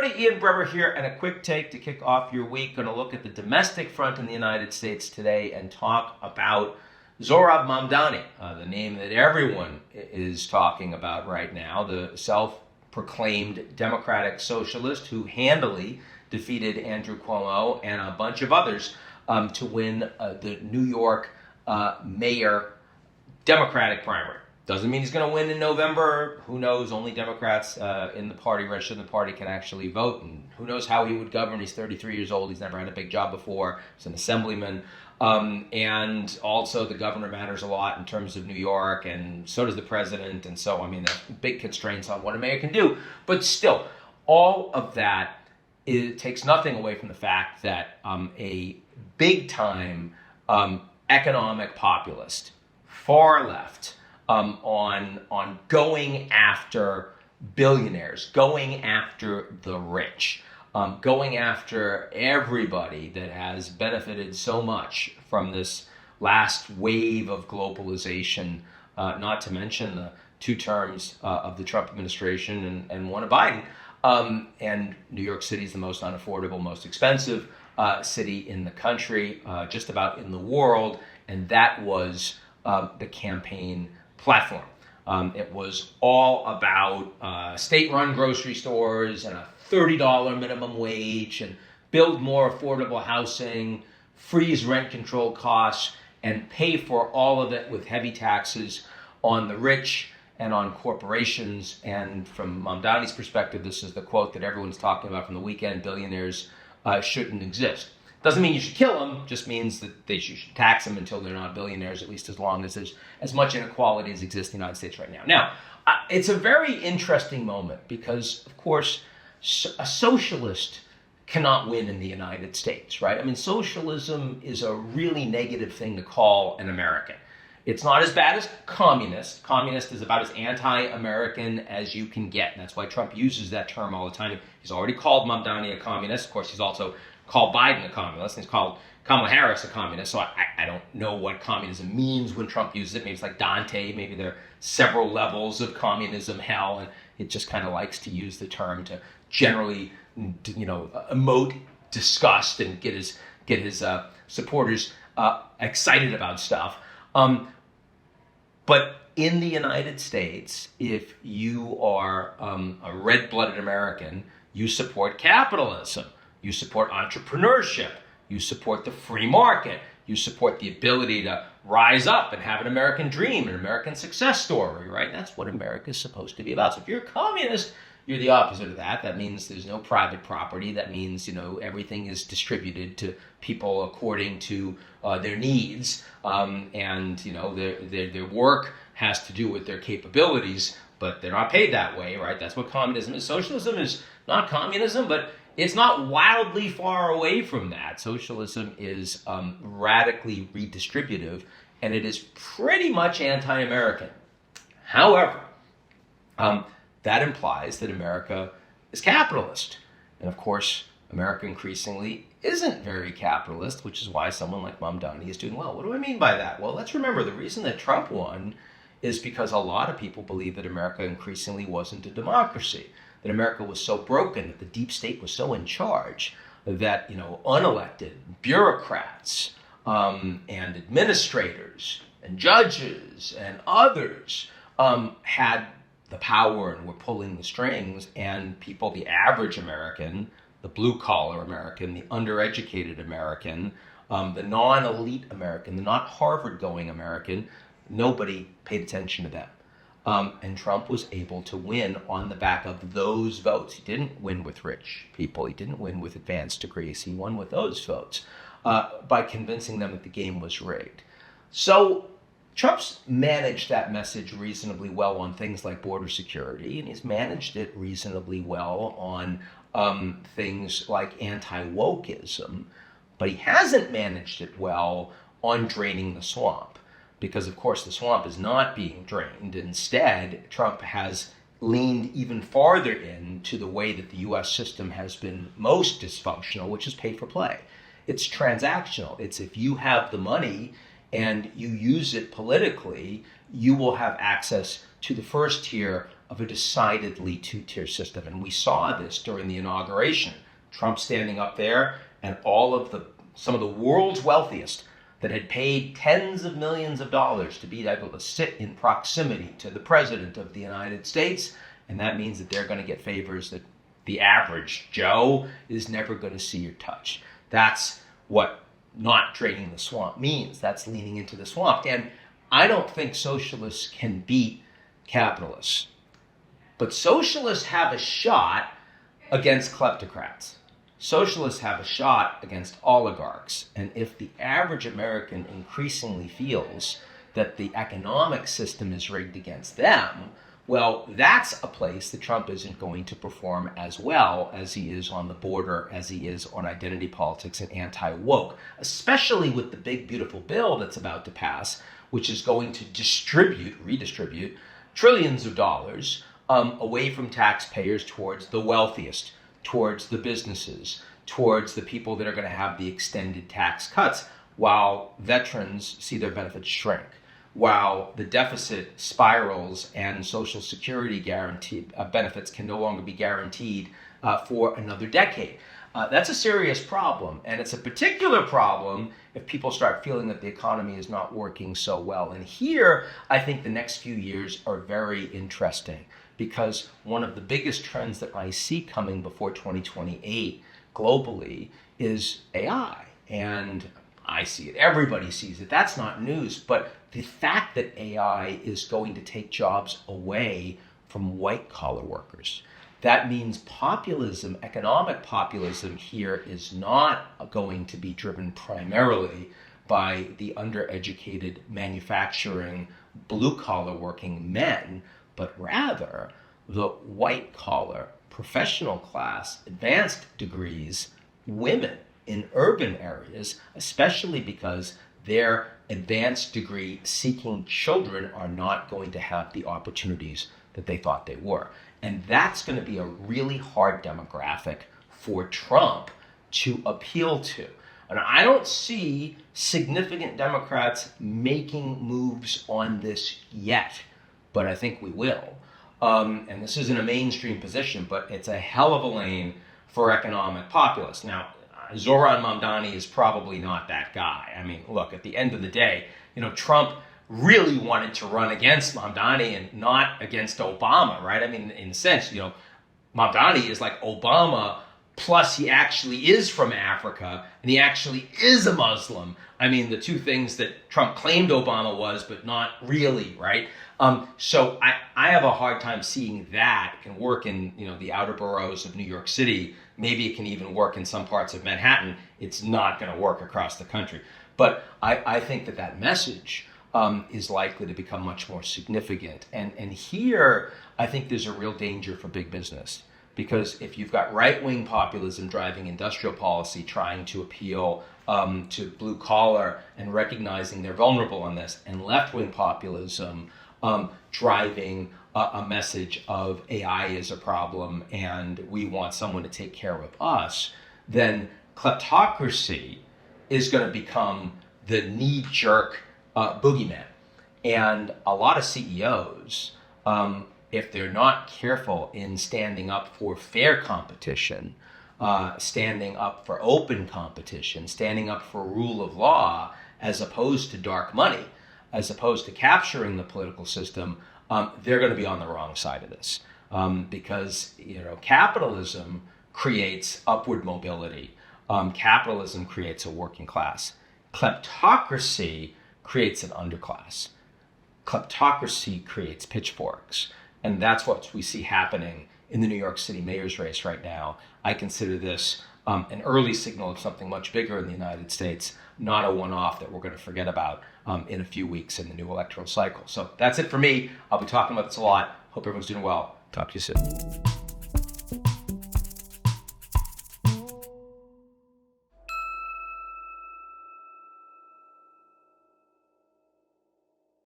everybody, Ian Bremmer here, and a quick take to kick off your week. Going to look at the domestic front in the United States today and talk about Zohran Mamdani, the name that everyone is talking about right now, the self-proclaimed democratic socialist who handily defeated Andrew Cuomo and a bunch of others to win the New York mayor Democratic primary. Doesn't mean he's going to win in November. Who knows? Only Democrats in the party, registered in the party, can actually vote. And who knows how he would govern? He's 33 years old. He's never had a big job before. He's an assemblyman. And also the governor matters a lot in terms of New York, and so does the president. And so, I mean, there's big constraints on what a mayor can do. But still, all of that takes nothing away from the fact that a big-time economic populist, far left, on going after billionaires, going after the rich, going after everybody that has benefited so much from this last wave of globalization, not to mention the 2 terms of the Trump administration and one of Biden. And New York City is the most unaffordable, most expensive city in the country, just about in the world, and that was the campaign platform. It was all about state-run grocery stores and a $30 minimum wage, and build more affordable housing, freeze rent control costs, and pay for all of it with heavy taxes on the rich and on corporations. And from Mamdani's perspective, this is the quote that everyone's talking about from the weekend: billionaires shouldn't exist. Doesn't mean you should kill them, just means that you should tax them until they're not billionaires, at least as long as there's as much inequality as exists in the United States right now. Now, it's a very interesting moment because, of course, a socialist cannot win in the United States, right? I mean, socialism is a really negative thing to call an American. It's not as bad as communist. Communist is about as anti-American as you can get. And that's why Trump uses that term all the time. He's already called Mamdani a communist. Of course, he's also called Biden a communist, and he's called Kamala Harris a communist. So I don't know what communism means when Trump uses it. Maybe it's like Dante. Maybe there are several levels of communism hell, and it just kind of likes to use the term to generally, emote disgust and get his supporters excited about stuff. But in the United States, if you are a red-blooded American, you support capitalism. You support entrepreneurship. You support the free market. You support the ability to rise up and have an American dream, an American success story, right? That's what America is supposed to be about. So if you're a communist, you're the opposite of that. That means there's no private property. That means, everything is distributed to people according to their needs. Their work has to do with their capabilities, but they're not paid that way, right? That's what communism is. Socialism is not communism, but it's not wildly far away from that. Socialism is radically redistributive, and it is pretty much anti-American. However, that implies that America is capitalist. And of course, America increasingly isn't very capitalist, which is why someone like Mamdani is doing well. What do I mean by that? Well, let's remember the reason that Trump won is because a lot of people believe that America increasingly wasn't a democracy, that America was so broken, that the deep state was so in charge, that unelected bureaucrats and administrators and judges and others had the power and were pulling the strings, and people, the average American, the blue-collar American, the undereducated American, the non-elite American, the not Harvard-going American, nobody paid attention to them. And Trump was able to win on the back of those votes. He didn't win with rich people. He didn't win with advanced degrees. He won with those votes by convincing them that the game was rigged. So Trump's managed that message reasonably well on things like border security, and he's managed it reasonably well on things like anti-wokeism, but he hasn't managed it well on draining the swamp, because of course the swamp is not being drained. Instead, Trump has leaned even farther into the way that the U.S. system has been most dysfunctional, which is pay for play. It's transactional. It's if you have the money and you use it politically, you will have access to the first tier of a decidedly two-tier system. And we saw this during the inauguration. Trump standing up there and some of the world's wealthiest that had paid tens of millions of dollars to be able to sit in proximity to the president of the United States. And that means that they're going to get favors that the average Joe is never going to see or touch. That's what not draining the swamp means. That's leaning into the swamp. And I don't think socialists can beat capitalists. But socialists have a shot against kleptocrats. Socialists have a shot against oligarchs. And if the average American increasingly feels that the economic system is rigged against them, well, that's a place that Trump isn't going to perform as well as he is on the border, as he is on identity politics and anti-woke, especially with the big, beautiful bill that's about to pass, which is going to redistribute trillions of dollars away from taxpayers towards the wealthiest, towards the businesses, towards the people that are going to have the extended tax cuts, while veterans see their benefits shrink, while the deficit spirals and Social Security benefits can no longer be guaranteed for another decade. That's a serious problem, and it's a particular problem if people start feeling that the economy is not working so well. And here, I think the next few years are very interesting, because one of the biggest trends that I see coming before 2028 globally is AI. And I see it, everybody sees it, that's not news, but the fact that AI is going to take jobs away from white-collar workers, that means populism, economic populism here is not going to be driven primarily by the undereducated manufacturing, blue-collar working men, but rather the white-collar, professional class, advanced degrees, women in urban areas, especially because their advanced degree seeking children are not going to have the opportunities that they thought they were. And that's going to be a really hard demographic for Trump to appeal to. And I don't see significant Democrats making moves on this yet, but I think we will. And this isn't a mainstream position, but it's a hell of a lane for economic populists. Now, Zohran Mamdani is probably not that guy. I mean, look, at the end of the day, Trump really wanted to run against Mamdani and not against Obama, right? I mean, in a sense, Mamdani is like Obama, plus he actually is from Africa, and he actually is a Muslim. I mean, the two things that Trump claimed Obama was, but not really, right? So I have a hard time seeing that can work in, the outer boroughs of New York City. Maybe it can even work in some parts of Manhattan. It's not going to work across the country. But I think that message is likely to become much more significant. And here, I think there's a real danger for big business. Because if you've got right-wing populism driving industrial policy, trying to appeal to blue-collar and recognizing they're vulnerable on this, and left-wing populism driving a message of AI is a problem and we want someone to take care of us, then kleptocracy is going to become the knee-jerk boogeyman. And a lot of CEOs, if they're not careful in standing up for fair competition, standing up for open competition, standing up for rule of law, as opposed to dark money, as opposed to capturing the political system, they're going to be on the wrong side of this. Because, capitalism creates upward mobility. Capitalism creates a working class. Kleptocracy creates an underclass. Kleptocracy creates pitchforks. And that's what we see happening in the New York City mayor's race right now. I consider this an early signal of something much bigger in the United States, not a one-off that we're going to forget about in a few weeks in the new electoral cycle. So that's it for me. I'll be talking about this a lot. Hope everyone's doing well. Talk to you soon.